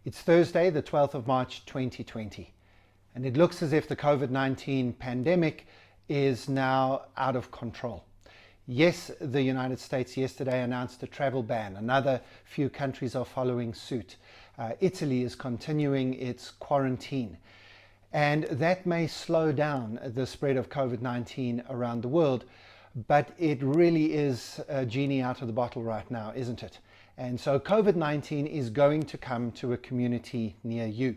It's Thursday, the 12th of March 2020, and it looks as if the COVID-19 pandemic is now out of control. Yes, the United States yesterday announced a travel ban. Another few countries are following suit. Italy is continuing its quarantine. And that may slow down the spread of COVID-19 around the world, but it really is a genie out of the bottle right now, isn't it? And so COVID-19 is going to come to a community near you.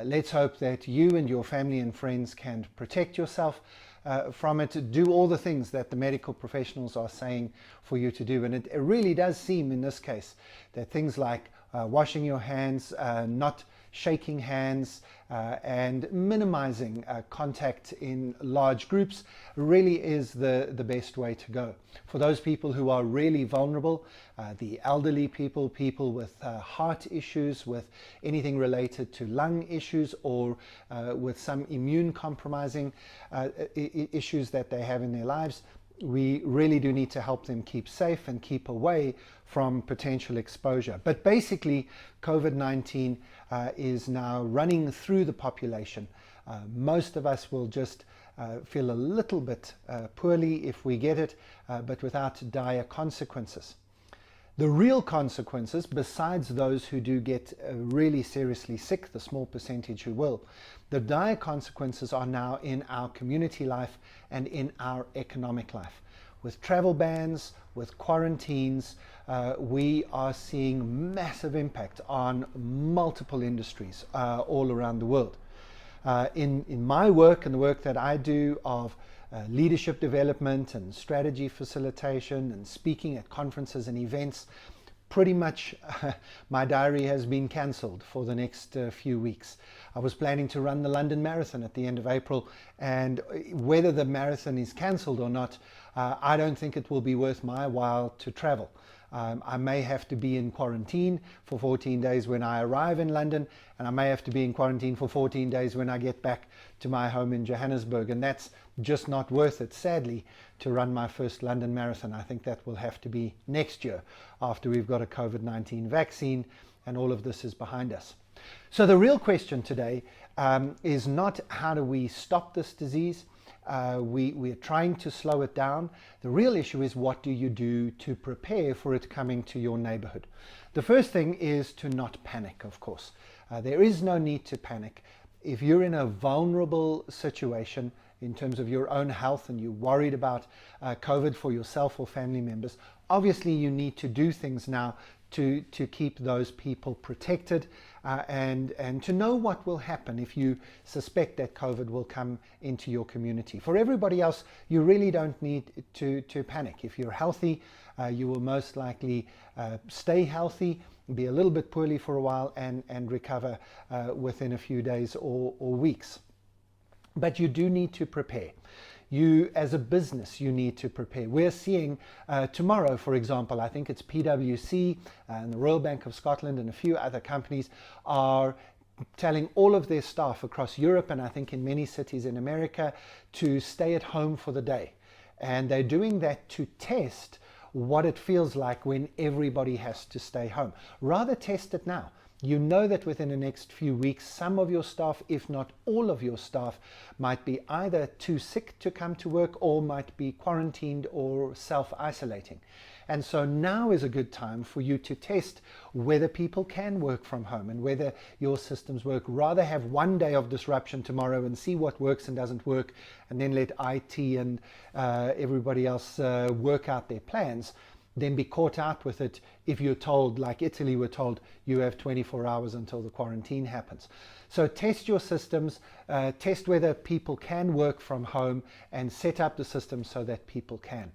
Let's hope that you and your family and friends can protect yourself from it. Do all the things that the medical professionals are saying for you to do. And it really does seem in this case that things like washing your hands, not shaking hands, and minimizing contact in large groups really is the best way to go. For those people who are really vulnerable, the elderly people, people with heart issues, with anything related to lung issues, or with some immune compromising issues that they have in their lives, we really do need to help them keep safe and keep away from potential exposure. But basically, COVID-19 is now running through the population. Most of us will just feel a little bit poorly if we get it, but without dire consequences. The real consequences, besides those who do get really seriously sick, the small percentage who will, the dire consequences are now in our community life and in our economic life. With travel bans, with quarantines, we are seeing massive impact on multiple industries all around the world. In my work and the work that I do of leadership development and strategy facilitation and speaking at conferences and events, pretty much my diary has been cancelled for the next few weeks. I was planning to run the London Marathon at the end of April, and whether the marathon is cancelled or not, I don't think it will be worth my while to travel. I may have to be in quarantine for 14 days when I arrive in London, and I may have to be in quarantine for 14 days when I get back to my home in Johannesburg, and that's just not worth it, sadly, to run my first London Marathon. I think that will have to be next year after we've got a COVID-19 vaccine and all of this is behind us. So the real question today is not how do we stop this disease. We're trying to slow it down. The real issue is what do you do to prepare for it coming to your neighborhood. The first thing is to not panic, of course. There is no need to panic. If you're in a vulnerable situation in terms of your own health and you're worried about COVID for yourself or family members, obviously you need to do things now to keep those people protected and to know what will happen if you suspect that COVID will come into your community. For everybody else, you really don't need to panic. If you're healthy, you will most likely stay healthy, be a little bit poorly for a while and recover within a few days or weeks. But you do need to prepare. You, as a business, you need to prepare. We're seeing tomorrow, for example, I think it's PwC and the Royal Bank of Scotland and a few other companies are telling all of their staff across Europe and I think in many cities in America to stay at home for the day. And they're doing that to test what it feels like when everybody has to stay home. Rather test it now. You know that within the next few weeks, some of your staff, if not all of your staff, might be either too sick to come to work or might be quarantined or self-isolating. And so now is a good time for you to test whether people can work from home and whether your systems work. Rather have one day of disruption tomorrow and see what works and doesn't work, and then let IT and everybody else work out their plans, then be caught out with it if you're told, like Italy were told, you have 24 hours until the quarantine happens. So test your systems, test whether people can work from home and set up the system so that people can.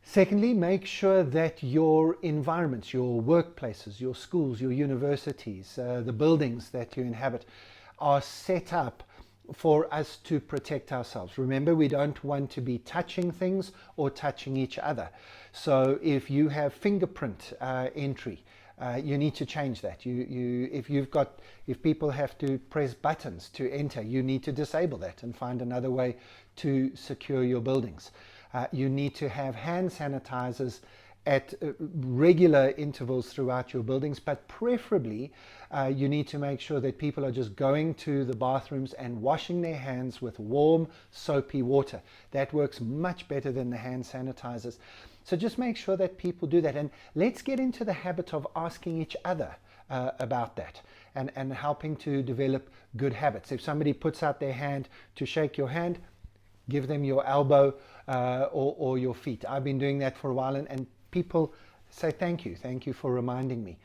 Secondly, make sure that your environments, your workplaces, your schools, your universities, the buildings that you inhabit are set up for us to protect ourselves. Remember, we don't want to be touching things or touching each other. So if you have fingerprint entry, you need to change that. If people have to press buttons to enter, you need to disable that and find another way to secure your buildings. You need to have hand sanitizers at regular intervals throughout your buildings, but preferably you need to make sure that people are just going to the bathrooms and washing their hands with warm, soapy water. That works much better than the hand sanitizers. So just make sure that people do that, and let's get into the habit of asking each other about that, and helping to develop good habits. If somebody puts out their hand to shake your hand, give them your elbow or your feet. I've been doing that for a while, and people say thank you for reminding me.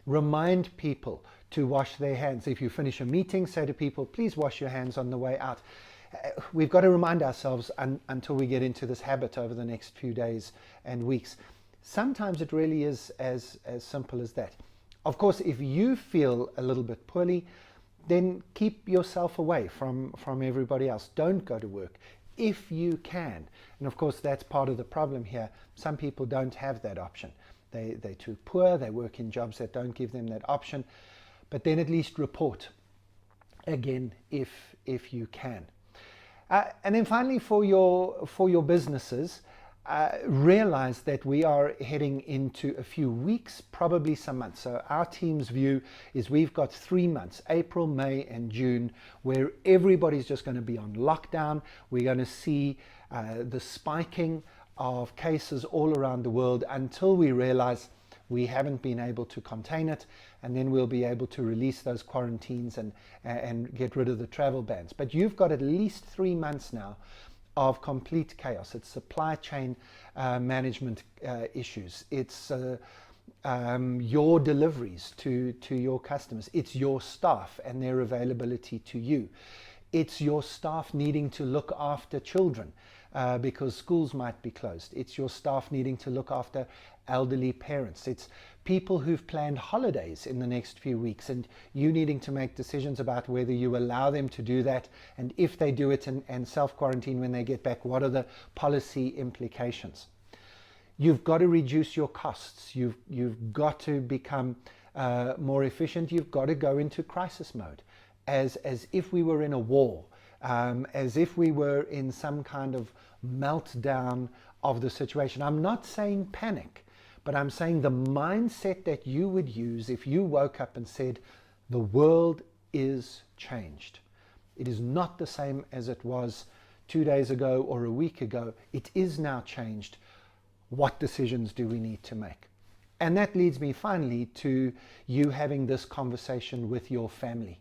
Remind people to wash their hands. If you finish a meeting, say to people, please wash your hands on the way out. We've got to remind ourselves until we get into this habit over the next few days and weeks. Sometimes it really is as simple as that. Of course, if you feel a little bit poorly, then keep yourself away from everybody else. Don't go to work if you can. And of course, that's part of the problem here. Some people don't have that option. They're too poor, they work in jobs that don't give them that option. But then at least report again if you can. And then finally, for your businesses, realize that we are heading into a few weeks, probably some months. So our team's view is we've got 3 months, April, May, and June, where everybody's just going to be on lockdown. We're going to see the spiking of cases all around the world until we realize we haven't been able to contain it, and then we'll be able to release those quarantines and get rid of the travel bans. But you've got at least 3 months now of complete chaos. It's supply chain management issues. It's your deliveries to your customers. It's your staff and their availability to you. It's your staff needing to look after children because schools might be closed. It's your staff needing to look after elderly parents. It's people who've planned holidays in the next few weeks, and you needing to make decisions about whether you allow them to do that, and if they do it and self-quarantine when they get back, what are the policy implications? You've got to reduce your costs. You've got to become more efficient. You've got to go into crisis mode, as if we were in a war, as if we were in some kind of meltdown of the situation. I'm not saying panic, but I'm saying the mindset that you would use if you woke up and said, the world is changed. It is not the same as it was 2 days ago or a week ago. It is now changed. What decisions do we need to make? And that leads me finally to you having this conversation with your family.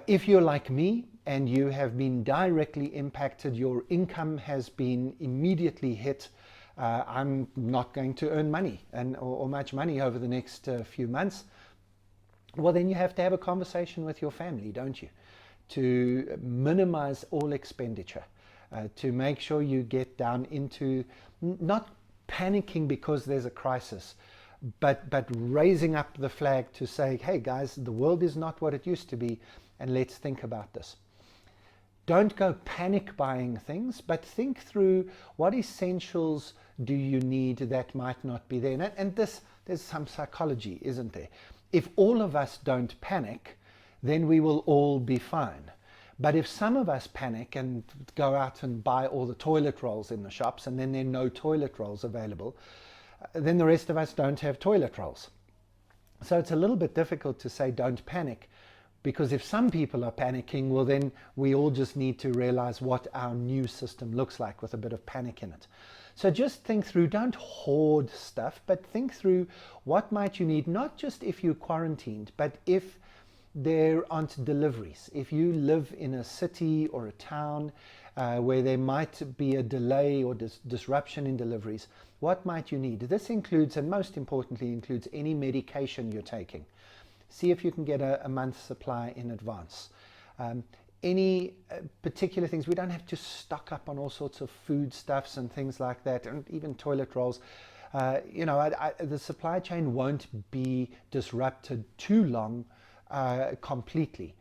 If you're like me and you have been directly impacted, your income has been immediately hit, I'm not going to earn money or much money over the next few months, well, then you have to have a conversation with your family, don't you? To minimize all expenditure, to make sure you get down into not panicking because there's a crisis, but raising up the flag to say, hey guys, the world is not what it used to be, and let's think about this. Don't go panic buying things, but think through what essentials do you need that might not be there. And there's some psychology, isn't there? If all of us don't panic, then we will all be fine. But if some of us panic and go out and buy all the toilet rolls in the shops, and then there are no toilet rolls available, then the rest of us don't have toilet rolls. So it's a little bit difficult to say don't panic, because if some people are panicking, well, then we all just need to realize what our new system looks like with a bit of panic in it. So just think through, don't hoard stuff, but think through what might you need, not just if you're quarantined, but if there aren't deliveries. If you live in a city or a town where there might be a delay or disruption in deliveries, what might you need? This includes, and most importantly, includes any medication you're taking. See if you can get a month's supply in advance. Any particular things, we don't have to stock up on all sorts of foodstuffs and things like that, and even toilet rolls. The supply chain won't be disrupted too long completely.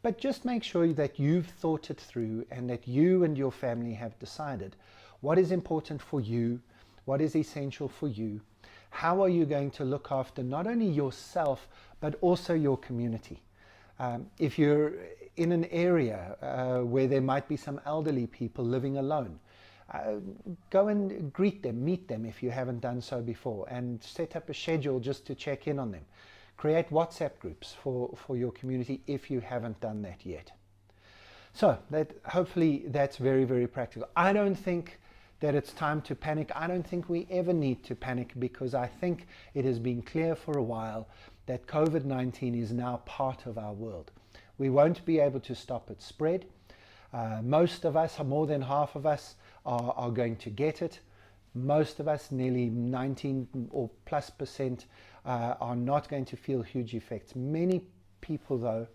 But just make sure that you've thought it through and that you and your family have decided what is important for you, what is essential for you, how are you going to look after not only yourself but also your community. If you're in an area where there might be some elderly people living alone, Go and greet them, meet them if you haven't done so before, and set up a schedule just to check in on them. Create WhatsApp groups for your community if you haven't done that yet. So hopefully that's very, very practical. I don't think that it's time to panic. I don't think we ever need to panic, because I think it has been clear for a while that COVID-19 is now part of our world. We won't be able to stop its spread. Most of us, more than half of us, are going to get it. Most of us, nearly 19 or plus percent, are not going to feel huge effects. Many people, though,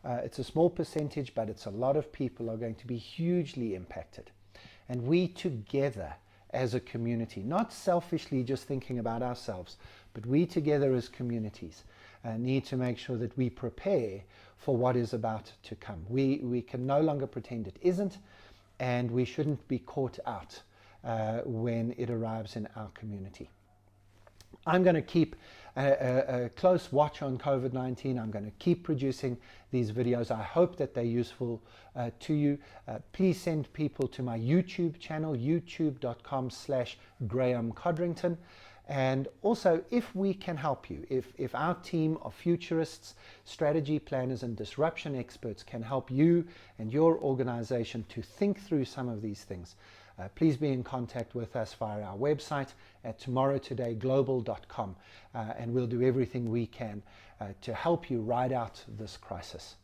it's a small percentage, but it's a lot of people, are going to be hugely impacted. And we together as a community, not selfishly just thinking about ourselves, but we together as communities need to make sure that we prepare for what is about to come. We can no longer pretend it isn't, and we shouldn't be caught out when it arrives in our community. I'm going to keep a close watch on COVID-19. I'm going to keep producing these videos. I hope that they're useful to you. Please send people to my YouTube channel, youtube.com/Graham Codrington. And also, if we can help you, if our team of futurists, strategy planners, and disruption experts can help you and your organization to think through some of these things, please be in contact with us via our website at tomorrowtodayglobal.com, and we'll do everything we can to help you ride out this crisis.